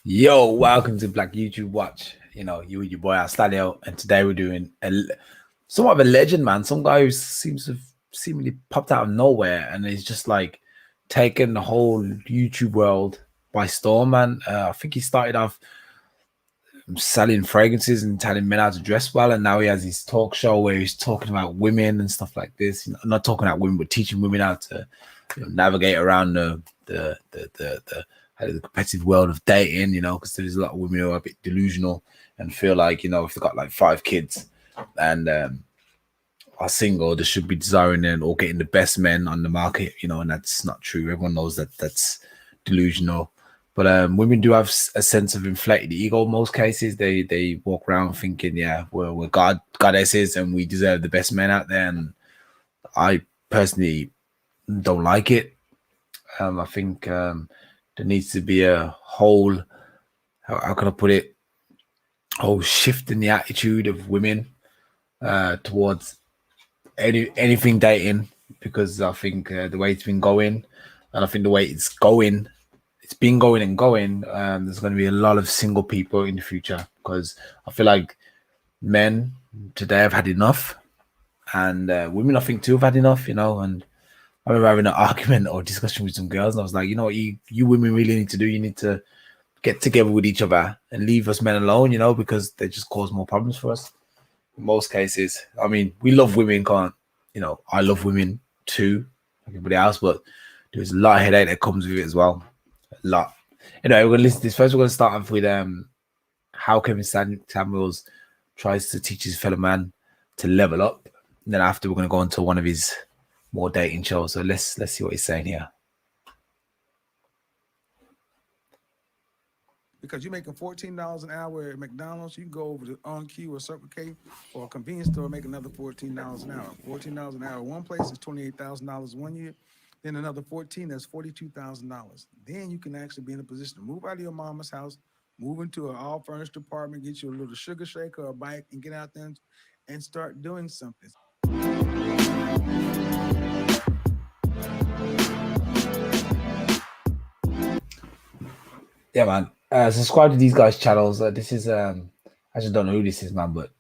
Yo, welcome to Black YouTube Watch. You with your boy Astadio, and today we're doing somewhat of a legend, man. Some guy who seems to have seemingly popped out of nowhere and is just like taken the whole YouTube world by storm, man. I think he started off selling fragrances and telling men how to dress well, and now he has his talk show where he's talking about women and stuff like this. Not talking about women, but teaching women how to navigate around the competitive world of dating, because there's a lot of women who are a bit delusional and feel like, if they've got like 5 kids and are single, they should be desiring and or getting the best men on the market, and that's not true. Everyone knows that that's delusional. But women do have a sense of inflated ego in most cases. They walk around thinking, yeah, we're goddesses and we deserve the best men out there. And I personally don't like it. I think there needs to be a whole, how can I put it, whole shift in the attitude of women towards anything dating, because I think the way it's been going, and I think the way it's been going and going, there's going to be a lot of single people in the future, because I feel like men today have had enough, and women I think too have had enough, and I remember having an argument or discussion with some girls, and I was like, what you women really need to do, you need to get together with each other and leave us men alone, because they just cause more problems for us in most cases. I mean, we love women, can't, I love women too, like everybody else, but there's a lot of headache that comes with it as well. A lot. Anyway, we're gonna listen to this. First, we're gonna start off with how Kevin Samuels tries to teach his fellow man to level up. And then after, we're gonna go into one of his more dating shows. So let's see what he's saying here. Because you're making $14 an hour at McDonald's, you can go over to On-Q or Circle K or a convenience store and make another $14 an hour. $14 an hour one place is $28,000 one year. Then another 14, that's $42,000. Then you can actually be in a position to move out of your mama's house, move into an all-furnished apartment, get you a little sugar shaker or a bike, and get out there and start doing something. Yeah, man. Subscribe to these guys' channels. This is I just don't know who this is, man, but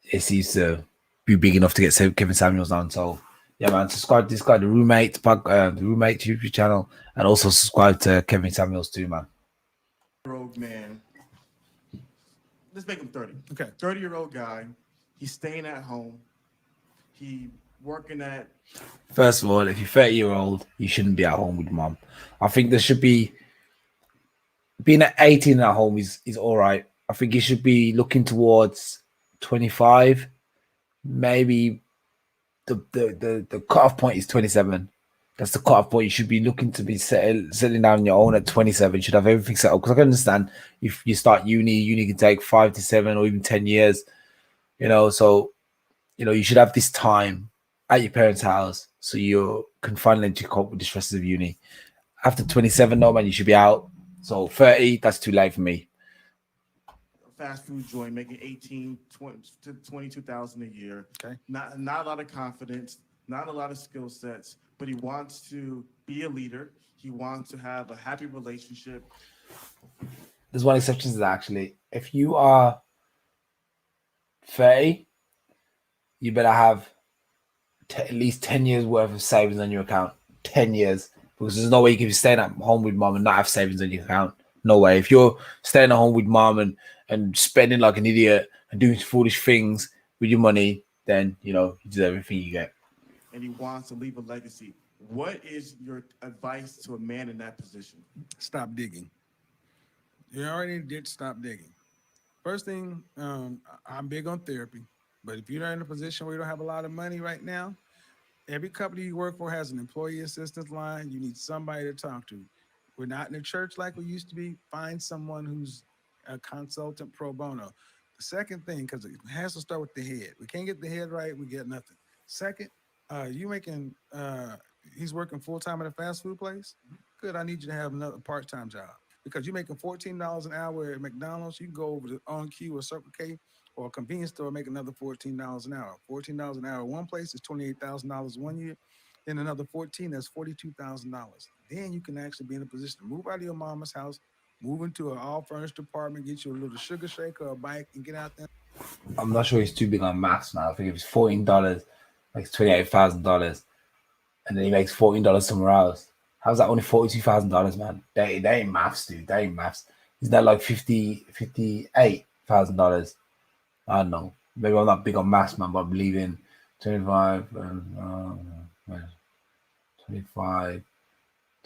it seems to be big enough to get Kevin Samuels on. So yeah, man, subscribe to this guy, the Roommate YouTube channel, and also subscribe to Kevin Samuels too, man. Old man. Let's make him 30. Okay. 30-year-old guy. He's staying at home. He working at. First of all, if you're 30-year-old, you shouldn't be at home with mom. I think there should be being at 18 at home is all right. I think you should be looking towards 25. Maybe the cutoff point is 27. That's the cutoff point. You should be looking to be settling down on your own at 27. You should have everything set up. Because I can understand if you start uni can take 5 to 7 or even 10 years. So you should have this time at your parents' house so you can finally cope with the stresses of uni. After 27, though, man, you should be out. So 30, that's too late for me. Fast food joint making 18 to 22,000 a year. Okay. Not a lot of confidence, not a lot of skill sets, but he wants to be a leader. He wants to have a happy relationship. There's one exception to that, actually. If you are 30, you better have at least 10 years worth of savings on your account. 10 years. Because there's no way you can be staying at home with mom and not have savings on your account. No way. If you're staying at home with mom and spending like an idiot and doing foolish things with your money, then you deserve everything you get. And he wants to leave a legacy. What is your advice to a man in that position? Stop digging. You already did stop digging. First thing, I'm big on therapy, but if you're not in a position where you don't have a lot of money right now, every company you work for has an employee assistance line. You need somebody to talk to. We're not in a church like we used to be. Find someone who's a consultant pro bono. The second thing, because it has to start with the head. We can't get the head right, we get nothing. Second, he's working full-time at a fast food place? Good, I need you to have another part-time job. Because you're making $14 an hour at McDonald's, you can go over to On-Q or Circle K or a convenience store and make another $14 an hour. $14 an hour one place is $28,000 one year. Then another 14, that's $42,000. then you can actually be in a position to move out of your mama's house, move into an all furnished apartment, get you a little sugar shaker or a bike, and get out there. I'm not sure he's too big on maths, man. I think if it's $14, makes $28,000, and then he makes $14 somewhere else. How's that only $42,000, man? They ain't maths, dude. They ain't maths. Is that like $58,000? I don't know. Maybe I'm not big on maths, man, but I believe in 25 and 25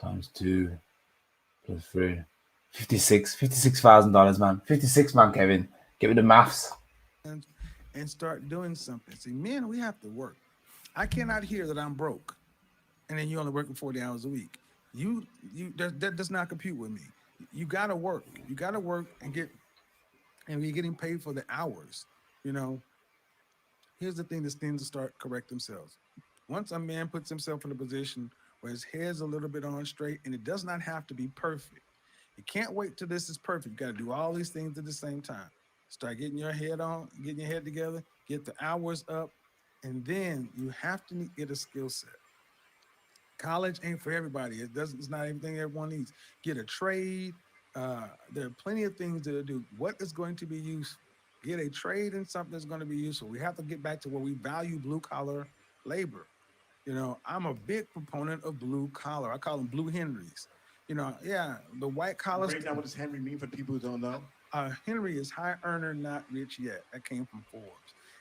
times 2 plus 3. $56,000, man. 56, man, Kevin. Give me the maths. And start doing something. See, men, we have to work. I cannot hear that I'm broke, and then you're only working 40 hours a week. That does not compute with me. You gotta work. You gotta work and be getting paid for the hours. You know, here's the thing that tends to start correct themselves. Once a man puts himself in a position where his head's a little bit on straight, and it does not have to be perfect. You can't wait till this is perfect. You got to do all these things at the same time. Start getting your head on, getting your head together, get the hours up, and then you have to get a skill set. College ain't for everybody. It's not everything everyone needs. Get a trade. There are plenty of things to do. What is going to be useful? Get a trade in something that's going to be useful. We have to get back to where we value blue collar labor. You know, I'm a big proponent of blue collar. I call them blue Henrys. You know, yeah, the white collar. Break down what does Henry mean for people who don't know. Henry is high earner, not rich yet. That came from Forbes.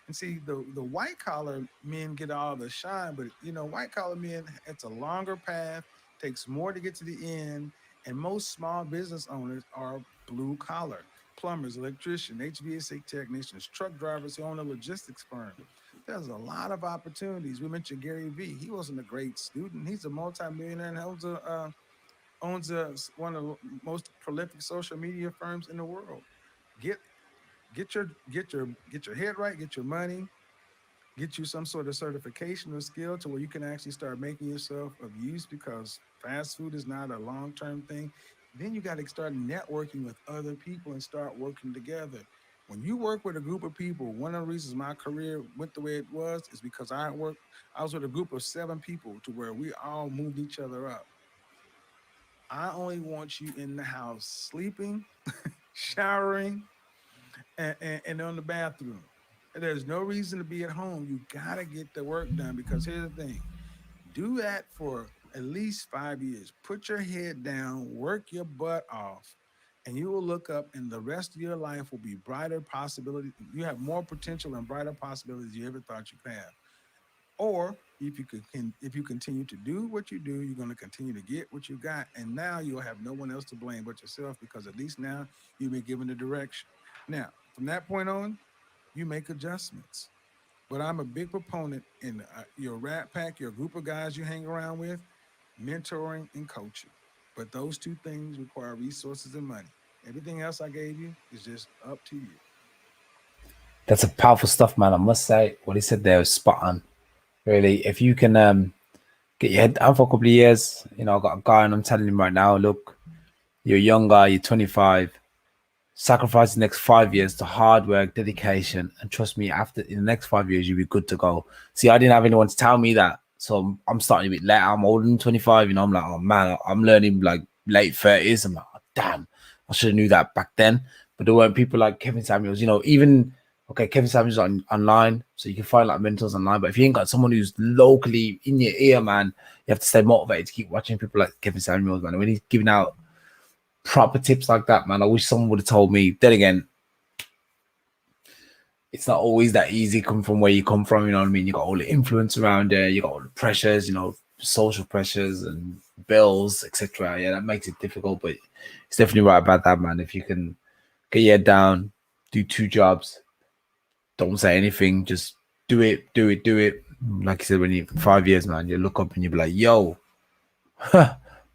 And see, the white collar men get all the shine, but you know, white collar men, it's a longer path, takes more to get to the end, and most small business owners are blue collar. Plumbers, electricians, HVAC technicians, truck drivers who own a logistics firm. There's a lot of opportunities. We mentioned Gary Vee. He wasn't a great student. He's a multimillionaire and owns one of the most prolific social media firms in the world. Get get your head right, get your money, get you some sort of certification or skill to where you can actually start making yourself of use because fast food is not a long-term thing. Then you got to start networking with other people and start working together. When you work with a group of people, one of the reasons my career went the way it was is because I was with a group of 7 people to where we all moved each other up. I only want you in the house sleeping, showering, and on the bathroom. There's no reason to be at home. You gotta get the work done because here's the thing: do that for at least 5 years. Put your head down, work your butt off, and you will look up, and the rest of your life will be brighter possibilities. You have more potential and brighter possibilities you ever thought you could have. Or if you continue to do what you do, you're going to continue to get what you got, and now you'll have no one else to blame but yourself because at least now you've been given the direction. Now, from that point on, you make adjustments. But I'm a big proponent in your rat pack, your group of guys you hang around with, mentoring and coaching. But those two things require resources and money. Everything else I gave you is just up to you. That's a powerful stuff, man. I must say, what he said there was spot on. Really, if you can get your head down for a couple of years, you know, I got a guy and I'm telling him right now, look, you're a young guy, you're 25, sacrifice the next 5 years to hard work, dedication, and trust me, after in the next 5 years, you'll be good to go. See, I didn't have anyone to tell me that, so I'm starting a bit later. I'm older than 25, you know. I'm like, oh man, I'm learning like late 30s. I'm like, oh, damn, I should have knew that back then. But there weren't people like Kevin Samuels, you know. Even okay, Kevin Samuels online, so you can find like mentors online. But if you ain't got someone who's locally in your ear, man, you have to stay motivated to keep watching people like Kevin Samuels, man. And when he's giving out proper tips like that, man, I wish someone would have told me. Then again, it's not always that easy coming from where you come from, you know what I mean? You got all the influence around there, you got all the pressures, you know, social pressures and bills, etc. Yeah, that makes it difficult, but it's definitely right about that, man. If you can get your head down, do 2 jobs, don't say anything, just do it. Like I said, when you 5 years, man, you look up and you be like, yo,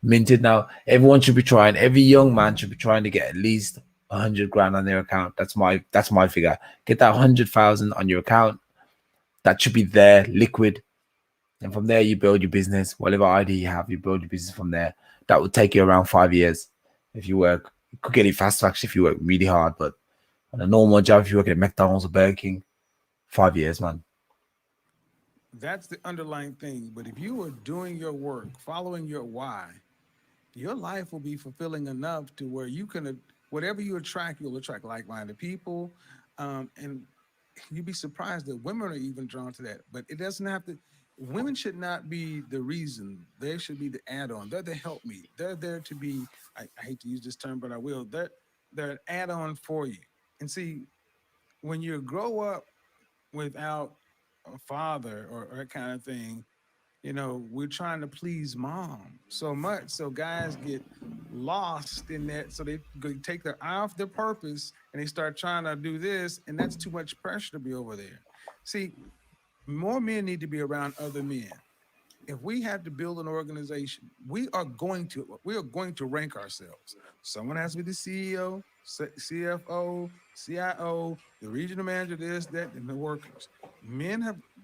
minted now. Everyone should be trying. Every young man should be trying to get at least 100 grand on their account. That's my figure. Get that 100,000 on your account. That should be there, liquid. And from there, you build your business. Whatever idea you have, you build your business from there. That would take you around 5 years if you work. You could get it faster actually if you work really hard. But on a normal job, if you work at McDonald's or Burger King, 5 years, man. That's the underlying thing. But if you are doing your work, following your why, your life will be fulfilling enough to where you can, whatever you attract, you'll attract like-minded people, and you'd be surprised that women are even drawn to that. But it doesn't have to. Women should not be the reason. They should be the add-on. They're the help me. They're there to be. I hate to use this term, but I will. They're an add-on for you. And see, when you grow up without a father or that kind of thing, we're trying to please mom so much. So guys get lost in that. So they take their eye off their purpose and they start trying to do this. And that's too much pressure to be over there. See, more men need to be around other men. If we have to build an organization, we are going to rank ourselves. Someone has to be the CEO, CFO, CIO, the regional manager, this, that, and the workers.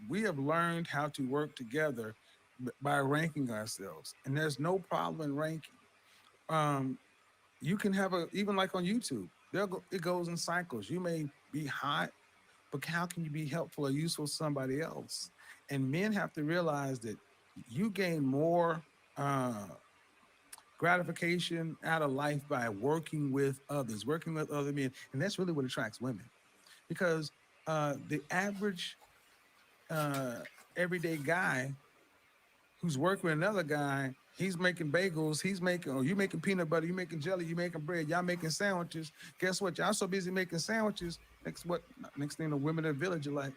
We have learned how to work together by ranking ourselves, and there's no problem in ranking. Um, you can have even like on YouTube, it goes in cycles. You may be hot, but how can you be helpful or useful to somebody else? And men have to realize that you gain more uh, gratification out of life by working with others, working with other men. And that's really what attracts women, because the average uh, everyday guy who's working with another guy, he's making bagels, you making peanut butter, you making jelly, you making bread, y'all making sandwiches. Guess what? Y'all so busy making sandwiches. Next thing the women in the village are like,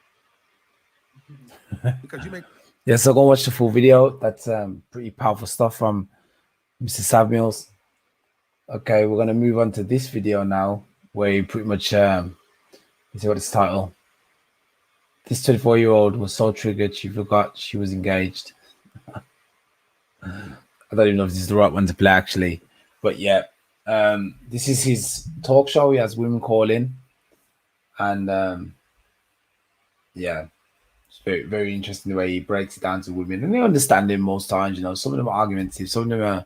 because you make. Yeah, so go and watch the full video. That's pretty powerful stuff from Mr. Samuels. Okay, we're gonna move on to this video now, where he pretty much you see what it's title. This 24-year-old was so triggered she forgot she was engaged. I don't even know if this is the right one to play actually, but yeah, this is his talk show. He has women call in, and yeah, it's very, very interesting the way he breaks it down to women, and they understand him most times. Some of them are argumentative, some of them are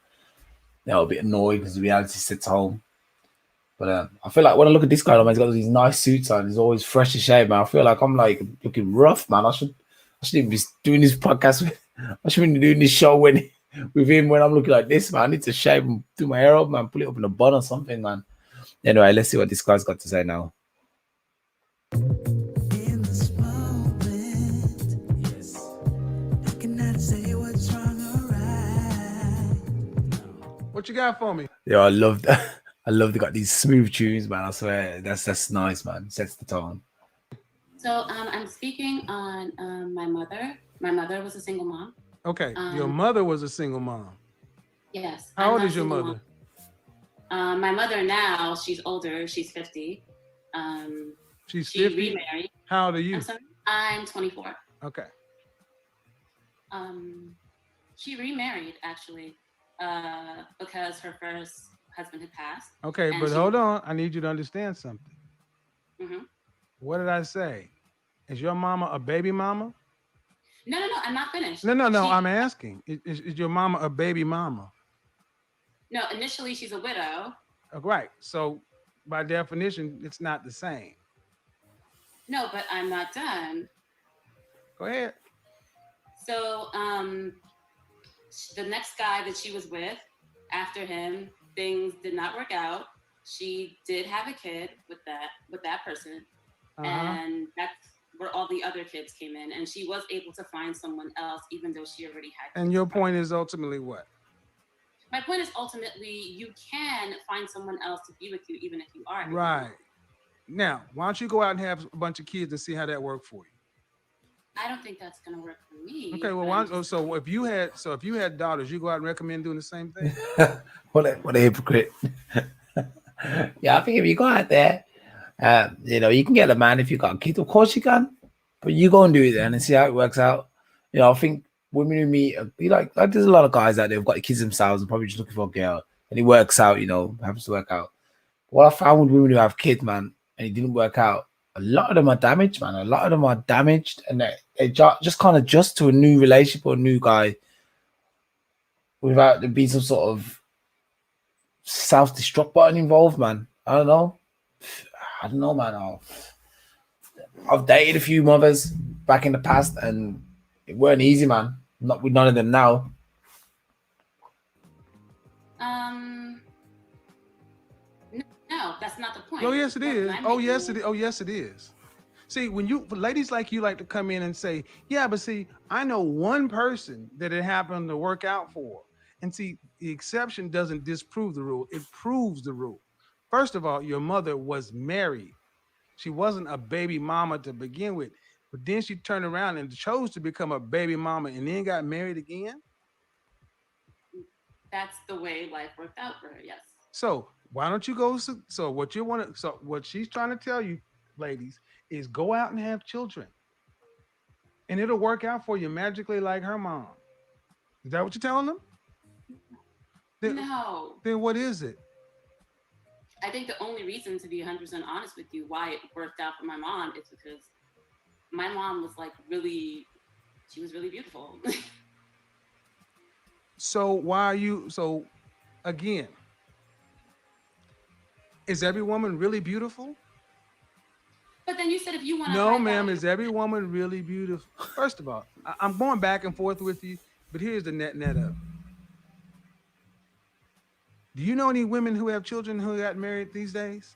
a bit annoyed because the reality sits home. But I feel like when I look at this guy, man, he's got these nice suits on. He's always fresh as shade, man. I feel like I'm like looking rough, man. I shouldn't even be doing this podcast. I shouldn't be doing this show with him when I'm looking like this, man. I need to shave and do my hair up, man. Pull it up in a bun or something, man. Anyway, let's see what this guy's got to say now. What you got for me? Yeah, I love that. I love they got these smooth tunes, man. I swear that's nice, man. Sets the tone. So I'm speaking on my mother. My mother was a single mom. Okay, your mother was a single mom. Yes. How old is your mother? My mother now, she's older. She's 50. She's 50? She remarried. How old are you? I'm sorry? I'm 24. Okay. She remarried actually because her first husband had passed. Okay, but hold on. I need you to understand something. Mm-hmm. What did I say? Is your mama a baby mama? No, I'm not finished. No. I'm asking. Is your mama a baby mama? No, initially she's a widow. Right. So by definition, it's not the same. No, but I'm not done. Go ahead. So the next guy that she was with, after him, things did not work out. She did have a kid with that person, and that's where all the other kids came in. And she was able to find someone else, even though she already had kids. And your point is ultimately what? My point is ultimately you can find someone else to be with you, even if you are. Right. Now, why don't you go out and have a bunch of kids and see how that worked for you? I don't think that's gonna work for me. Okay, well, so if you had daughters, you go out and recommend doing the same thing. What a hypocrite! Yeah, I think if you go out there, you can get a man if you got a kid. Of course you can, but you go and do it then and see how it works out. I think women who meet, like there's a lot of guys out there who've got kids themselves and probably just looking for a girl, and it works out. Happens to work out. What I found with women who have kids, man, and it didn't work out, a lot of them are damaged, man. A lot of them are damaged, and they just can't adjust to a new relationship or a new guy without there being some sort of self-destruct button involved, man. I don't know, man. I've dated a few mothers back in the past, and it weren't easy, man. Not with none of them now. point. Oh, yes, it that is. I'm Oh, making yes, is- it is. Oh, yes, it is. See, when you ladies like you like to come in and say, yeah, but see, I know one person that it happened to work out for. And see, the exception doesn't disprove the rule, it proves the rule. First of all, your mother was married. She wasn't a baby mama to begin with. But then she turned around and chose to become a baby mama and then got married again. That's the way life worked out for her. Yes. So why don't you go? So what you want to? So what she's trying to tell you, ladies, is go out and have children, and it'll work out for you magically, like her mom. Is that what you're telling them? Then, No. then what is it? I think the only reason, to be 100% honest with you, why it worked out for my mom is because my mom was like really, she was really beautiful. So why are you? So again, is every woman really beautiful? But then you said if you want a No, high ma'am. value, Is every woman really beautiful? First of all, I'm going back and forth with you, but here's the net of. Do you know any women who have children who got married these days?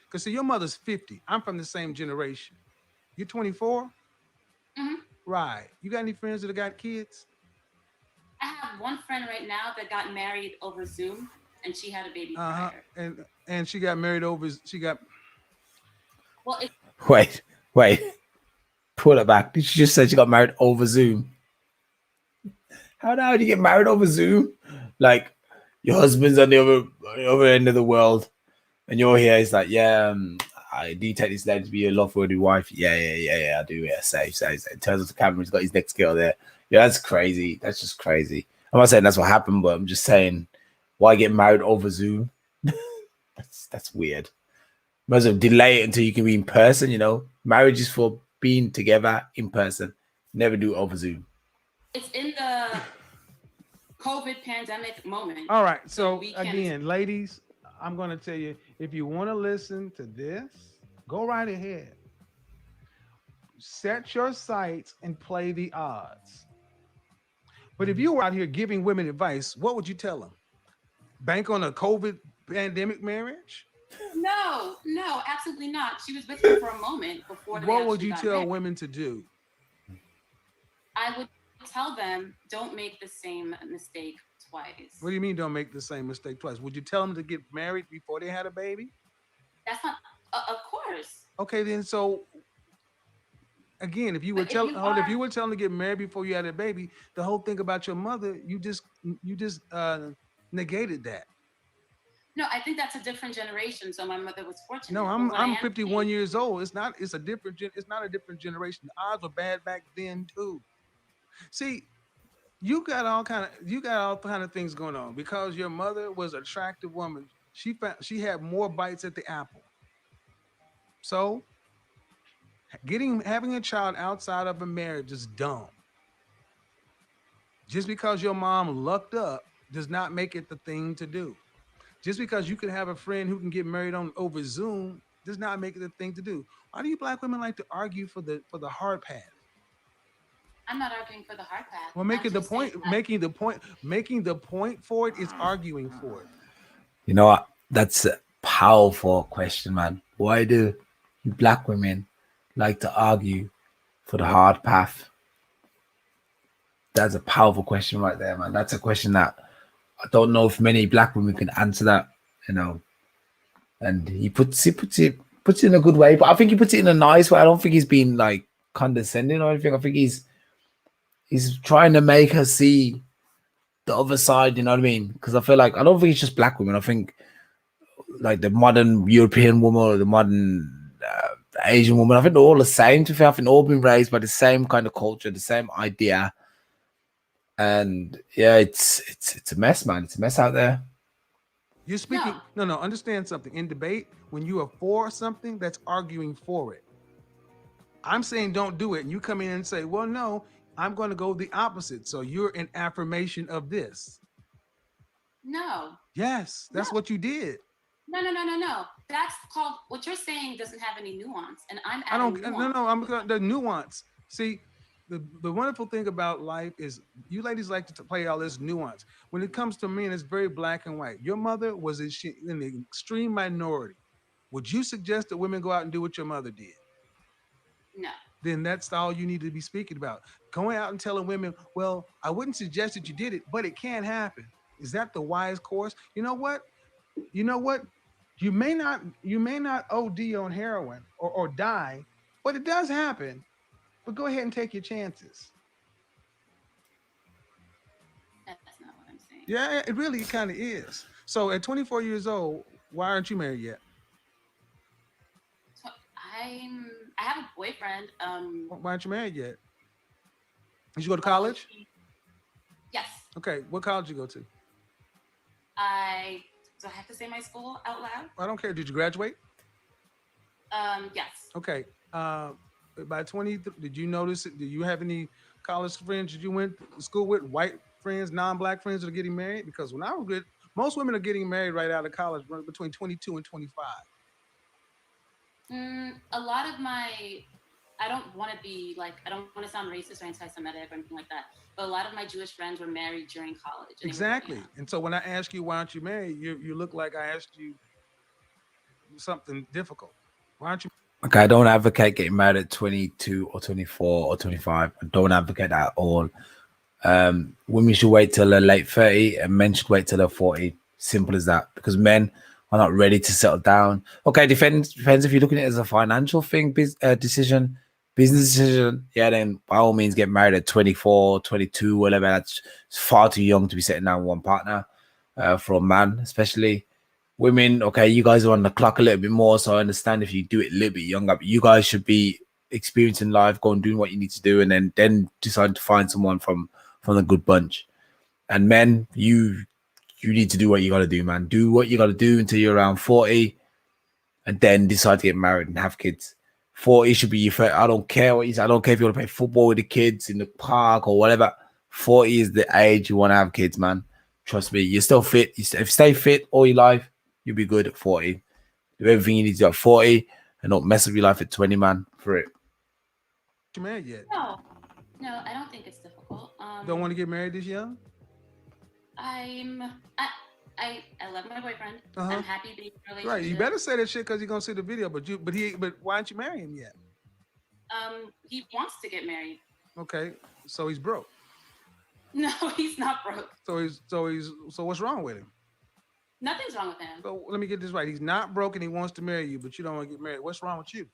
Because see, your mother's 50. I'm from the same generation. You're 24? Mhm. Right. You got any friends that have got kids? I have one friend right now that got married over Zoom, and she had a baby Uh-huh. prior. And she got married over Well, it, Wait, pull it back. Did she just say she got married over Zoom? How the hell do you get married over Zoom? Like your husband's on the other end of the world, and you're here. It's like, yeah, I do take this lady to be your love-worthy wife. Yeah, I do. Yeah, safe. In terms of the camera, he's got his next girl there. Yeah, that's crazy. That's just crazy. I'm not saying that's what happened, but I'm just saying, why get married over Zoom? That's weird. Might as well delay it until you can be in person. Marriage is for being together in person. Never do it over Zoom. it's in the COVID pandemic moment. All right. So we can again, ladies, I'm going to tell you, if you want to listen to this, go right ahead. Set your sights and play the odds. But if you were out here giving women advice, what would you tell them? Bank on a COVID pandemic marriage? no, absolutely not. She was with him for a moment before they What would actually you got tell married. women to do? I would tell them, don't make the same mistake twice. What do you mean don't make the same mistake twice? Would you tell them to get married before they had a baby? That's not, of course. Okay, then so again, if you But if you were telling them to get married before you had a baby, the whole thing about your mother, you just negated that. no, I think that's a different generation. So my mother was fortunate. No, But what I I'm am 51 saying, years old. It's not a different generation. The odds were bad back then too. See, you got all kind of things going on because your mother was an attractive woman. She had more bites at the apple. So having a child outside of a marriage is dumb. Just because your mom lucked up does not make it the thing to do. Just because you can have a friend who can get married on over Zoom does not make it the thing to do. Why do you black women like to argue for the hard path? I'm not arguing for the hard path. Well, I'm just saying that making the point for it is arguing for it. You know what? That's a powerful question, man. Why do you black women like to argue for the hard path? That's a powerful question right there, man. That's a question that I don't know if many black women can answer that. And he puts it in a good way, but I think he puts it in a nice way. I don't think he's being like condescending or anything. I think he's trying to make her see the other side, you know what I mean? Because I don't think it's just black women. I think like the modern European woman or the modern Asian woman, I think they're all the same. To me, I think they're all been raised by the same kind of culture, the same idea. And yeah, it's a mess, man. It's a mess out there. You're speaking no, understand something. In debate, when you are for something, that's arguing for it. I'm saying don't do it. And you come in and say, well, no, I'm going to go the opposite. So you're an affirmation of this. no. Yes, that's what you did. No. That's called, what you're saying doesn't have any nuance. And I'm I adding don't, nuance. the nuance. See, the wonderful thing about life is you ladies like to play all this nuance. When it comes to men, it's very black and white. Your mother was in the extreme minority. Would you suggest that women go out and do what your mother did? No. Then that's all you need to be speaking about. Going out and telling women, well, I wouldn't suggest that you did it, but it can happen. Is that the wise course? You know what? You know what? You may not OD on heroin or die, but it does happen. But go ahead and take your chances. That's not what I'm saying. Yeah, it really kind of is. So at 24 years old, why aren't you married yet? So I have a boyfriend. Why aren't you married yet? Did you go to well, college? yes. Okay, what college did you go to? Do I have to say my school out loud? I don't care. Did you graduate? Yes. Okay. By 20, did you notice it? Do you have any college friends that you went to school with, white friends, non-black friends that are getting married? Because when I was good, most women are getting married right out of college between 22 and 25. A lot of I don't want to be like, I don't want to sound racist or anti-Semitic or anything like that, but a lot of my Jewish friends were married during college. Exactly. And so when I ask you, why aren't you married? You look like I asked you something difficult. Why aren't you? Okay, I don't advocate getting married at 22 or 24 or 25. I don't advocate that at all. Women should wait till they're late 30 and men should wait till they're 40. Simple as that. Because men are not ready to settle down. Okay, depends if you're looking at it as a financial thing, decision, business decision. Yeah, then by all means get married at 24, 22, whatever. That's far too young to be settling down with one partner for a man, especially. Women, okay, you guys are on the clock a little bit more, so I understand if you do it a little bit younger, but you guys should be experiencing life, going doing what you need to do, and then decide to find someone from the good bunch. And men, you need to do what you got to do, man. Do what you got to do until you're around 40, and then decide to get married and have kids. 40 should be your first. I don't care what you say. I don't care if you want to play football with the kids in the park or whatever. 40 is the age you want to have kids, man. Trust me, you're still fit. If you stay fit all your life, you'll be good at 40. Do everything you need to do at 40 and don't mess up your life at 20, man. For it. You married yet? No, I don't think it's difficult. Don't want to get married this young? I love my boyfriend. I'm happy being in a relationship. Right. You better say that shit because you're gonna see the video. But why aren't you marrying him yet? He wants to get married. Okay. So he's broke. No, he's not broke. So what's wrong with him? Nothing's wrong with him. So let me get this right. He's not broke and he wants to marry you, but you don't want to get married. What's wrong with you?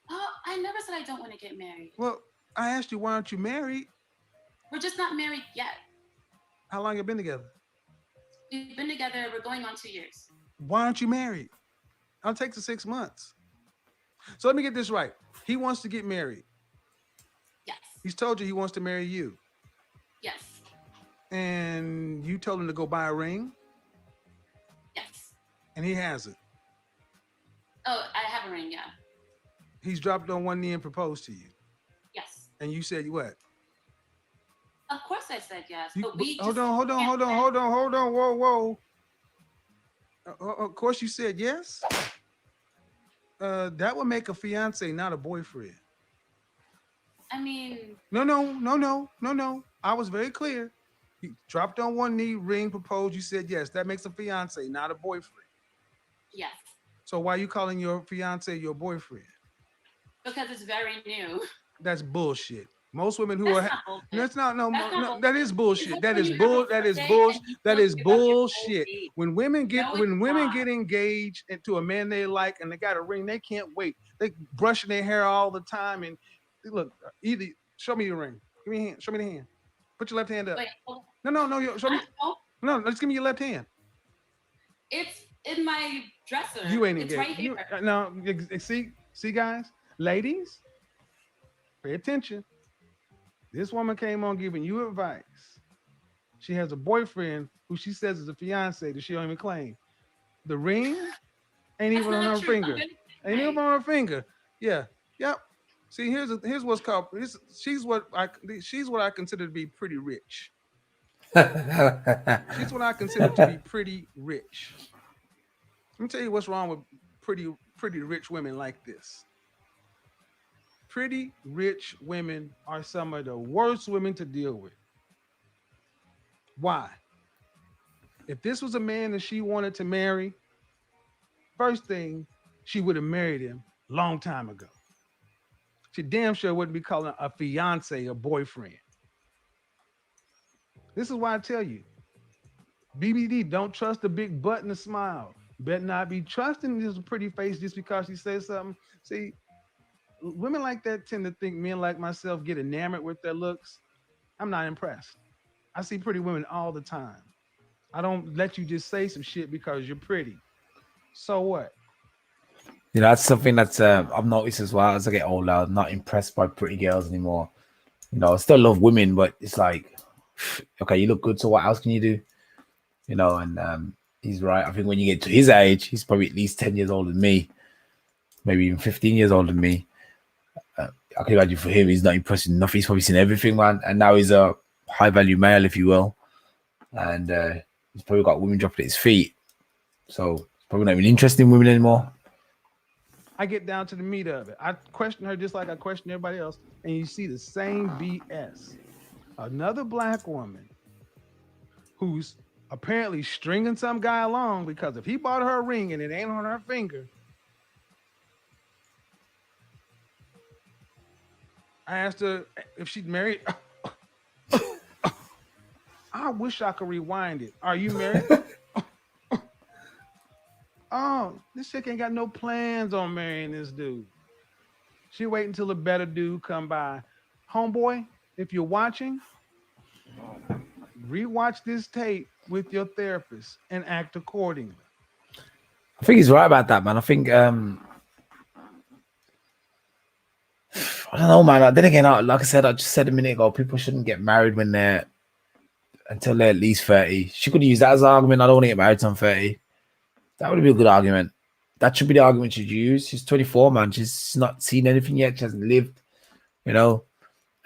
Oh, I never said I don't want to get married. Well, I asked you, why aren't you married? We're just not married yet. How long you been together? We've been together, we're going on 2 years. Why aren't you married? I'll take the 6 months. So let me get this right. He wants to get married. Yes. He's told you he wants to marry you. Yes. And you told him to go buy a ring? Yes. And he hasn't. Oh, I have a ring, yeah. He's dropped on one knee and proposed to you. Yes. And you said what? Of course I said yes. Hold on. Whoa. Of course you said yes? That would make a fiance, not a boyfriend. I mean... No. I was very clear. He dropped on one knee, ring, proposed. You said yes. That makes a fiance, not a boyfriend. Yes. So why are you calling your fiance your boyfriend? Because it's very new. That's bullshit. Most women who That's are not bullshit. that's not no, That's no not that is bullshit. That is when you bull have a that is birthday bull and you that feel is good about your whole bullshit. date. When women get No, it's when women not. get engaged to a man they like and they got a ring, they can't wait. They brushing their hair all the time and look, either show me your ring. Give me a hand. Show me the hand. Put your left hand up. Wait, hold No, show me. on. No, let's give me your left hand. It's in my dresser. You ain't It's engaged. right here. No, see, guys, ladies, pay attention. This woman came on giving you advice. She has a boyfriend who she says is a fiance that she don't even claim. The ring ain't That's even on not her true. finger. Ain't even on her finger. Yeah. Yep. See, here's what's called. She's what I consider to be pretty rich. She's what I consider to be pretty rich. Let me tell you what's wrong with pretty rich women like this. Pretty rich women are some of the worst women to deal with. Why? If this was a man that she wanted to marry, first thing, she would have married him long time ago. She damn sure wouldn't be calling a fiance a boyfriend. This is why I tell you, BBD, don't trust a big butt and a smile. Better not be trusting this pretty face just because she says something. See, women like that tend to think men like myself get enamored with their looks. I'm not impressed. I see pretty women all the time. I don't let you just say some shit because you're pretty. So what? You know, that's something that's I've noticed as well as I get older. I'm not impressed by pretty girls anymore. You know, I still love women, but it's like, okay, you look good, so what else can you do? You know, and he's right. I think when you get to his age, he's probably at least 10 years older than me, maybe even 15 years older than me. I can imagine for him, he's not impressed enough. He's probably seen everything, man. And now he's a high value male, if you will. And he's probably got women dropping at his feet. So he's probably not even interested in women anymore. I get down to the meat of it. I question her just like I question everybody else. And you see the same BS. Another black woman who's apparently stringing some guy along because if he bought her a ring and it ain't on her finger, I asked her if she'd married. I wish I could rewind it. Are you married? Oh, this chick ain't got no plans on marrying this dude. She wait until a better dude come by. Homeboy, if you're watching, rewatch this tape with your therapist and act accordingly. I think he's right about that, man. I think I don't know, man. Then again, like I said, I just said a minute ago, people shouldn't get married when they're until they're at least 30. She could use that as an argument. I don't want to get married till I'm 30. That would be a good argument. That should be the argument she'd use. She's 24, man. She's not seen anything yet. She hasn't lived, you know.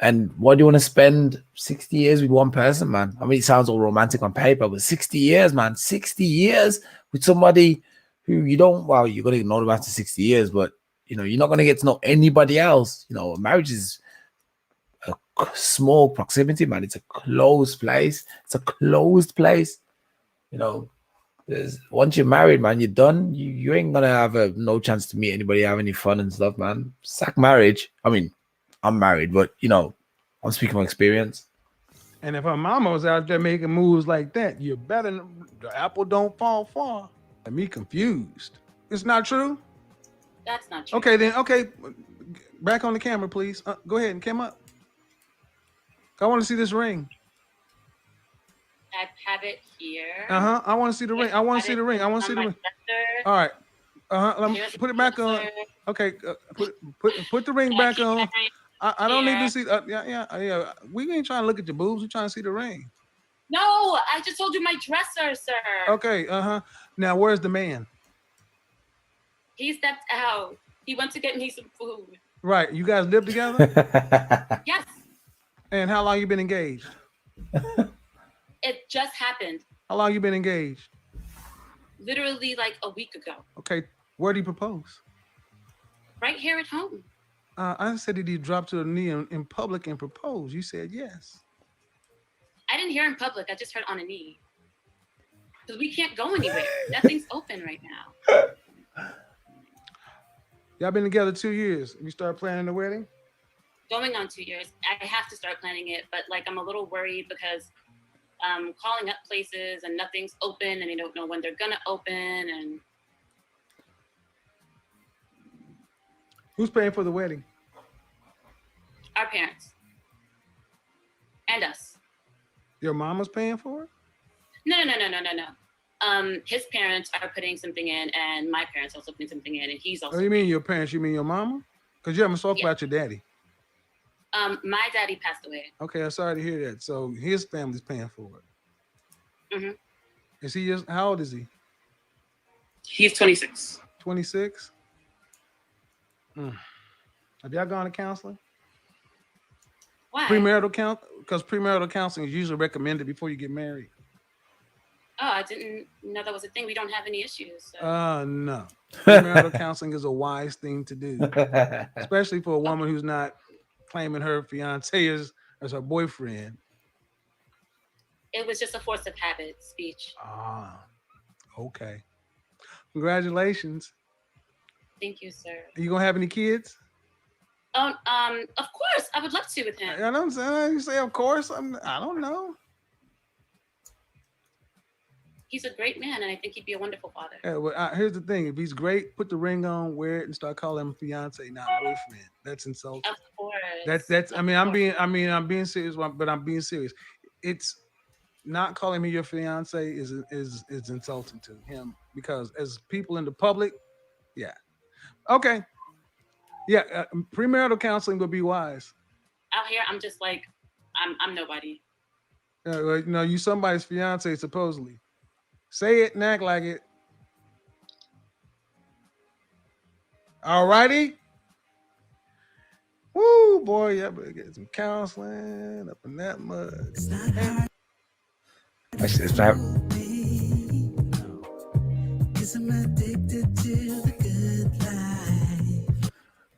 And why do you want to spend 60 years with one person, man? I mean, it sounds all romantic on paper, but 60 years, man. 60 years with somebody who you don't, well, you're going to know them after 60 years, but, you know, you're not going to get to know anybody else. You know, marriage is a small proximity, man. It's a closed place. It's a closed place. You know, once you're married, man, you're done. You ain't going to have no chance to meet anybody, have any fun and stuff, man. Sack marriage. I mean, I'm married, but, you know, I'm speaking from experience. And if her mama was out there making moves like that, you better the apple don't fall far. Got me confused. It's not true? That's not true. Okay, then. Okay, back on the camera, please. Go ahead and come up. I want to see this ring. I have it here. I want to see the ring. I want to see the ring. I want to see the ring. All right. Let me put it back on. Okay. Put the ring back on. I don't need to see. Yeah. We ain't trying to look at your boobs. We're trying to see the ring. No, I just told you my dresser, sir. Okay. Now, where's the man? He stepped out. He went to get me some food. Right. You guys live together? Yes. And how long you been engaged? It just happened. How long you been engaged? Literally like a week ago. Okay. Where did he propose? Right here at home. I said, did he drop to the knee in public and propose? You said yes. I didn't hear in public. I just heard on a knee. Because we can't go anywhere. Nothing's open right now. Y'all been together 2 years. You start planning the wedding? Going on 2 years. I have to start planning it, but like I'm a little worried because calling up places and nothing's open and they don't know when they're gonna open. And who's paying for the wedding? our parents and us. Your mama's paying for it? No. His parents are putting something in, and my parents also putting something in, and he's also. Oh, you mean your parents? You mean your mama? Because you haven't talked about your daddy. My daddy passed away. Okay, I'm sorry to hear that. So his family's paying for it. Mm-hmm. Is he just? How old is he? He's 26. 26. Have y'all gone to counseling? Why? Premarital count, because premarital counseling is usually recommended before you get married. Oh, I didn't know that was a thing. We don't have any issues. So. No. Premarital counseling is a wise thing to do, especially for a woman who's not claiming her fiance as her boyfriend. It was just a force of habit speech. Okay. Congratulations. Thank you, sir. Are you gonna have any kids? Oh, of course, I would love to with him. You know what I'm saying? You say, of course. I don't know. He's a great man, and I think he'd be a wonderful father. Yeah, well, here's the thing: if he's great, put the ring on, wear it, and start calling him fiance, not boyfriend. That's insulting. Of course. That's. Of I'm course. I'm being serious, but I'm being serious. It's not calling me your fiance is insulting to him because as people in the public, yeah, okay, yeah, premarital counseling would be wise. Out here, I'm just like, I'm nobody. Like, you know, you somebody's fiance supposedly. Say it and act like it. All righty. Woo, boy, yeah, better get some counseling up in that mud. Actually, it's not-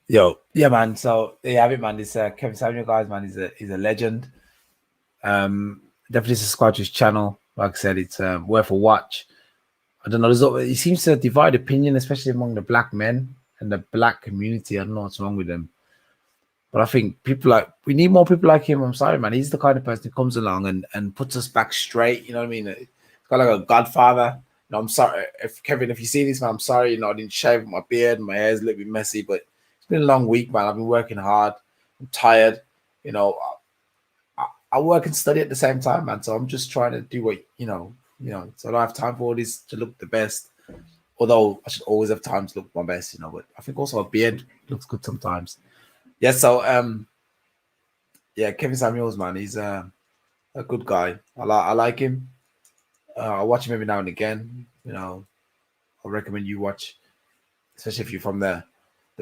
Yo, yeah, man. So there you have it, man. This Kevin Samuel, guys, man, he's a legend. Definitely subscribe to his channel. Like I said, it's worth a watch. I don't know. He seems to divide opinion, especially among the black men and the black community. I don't know what's wrong with them, but I think we need more people like him. I'm sorry, man. He's the kind of person who comes along and puts us back straight. You know what I mean? It's got like a godfather. You know, I'm sorry if Kevin, if you see this, man, I'm sorry. You know, I didn't shave my beard. My hair's a little bit messy, but it's been a long week, man. I've been working hard. I'm tired. You know, I work and study at the same time, man. So I'm just trying to do what you know. So I don't have time for all this to look the best. Although I should always have time to look my best, you know. But I think also a beard looks good sometimes. Yeah. So yeah, Kevin Samuels, man, he's a good guy. I like him. I watch him every now and again. You know, I recommend you watch, especially if you're from the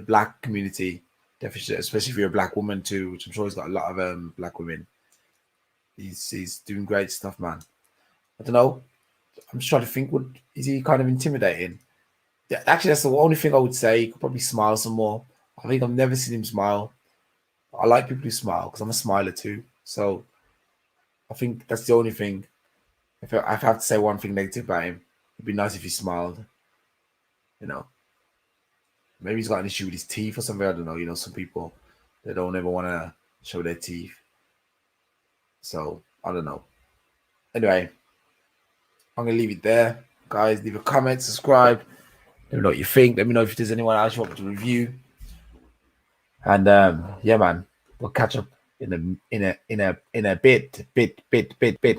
black community. Definitely, especially if you're a black woman too, which I'm sure he's got a lot of black women. He's doing great stuff, man. I don't know. I'm just trying to think. Is he kind of intimidating? Yeah, actually, that's the only thing I would say. He could probably smile some more. I think I've never seen him smile. I like people who smile because I'm a smiler too. So I think that's the only thing. If I have to say one thing negative about him, it'd be nice if he smiled. You know, maybe he's got an issue with his teeth or something. I don't know. You know, some people they don't ever want to show their teeth. So I don't know. Anyway, I'm gonna leave it there, guys. Leave a comment, subscribe. Let me know what you think. Let me know if there's anyone else you want me to review. And yeah, man, we'll catch up in a bit.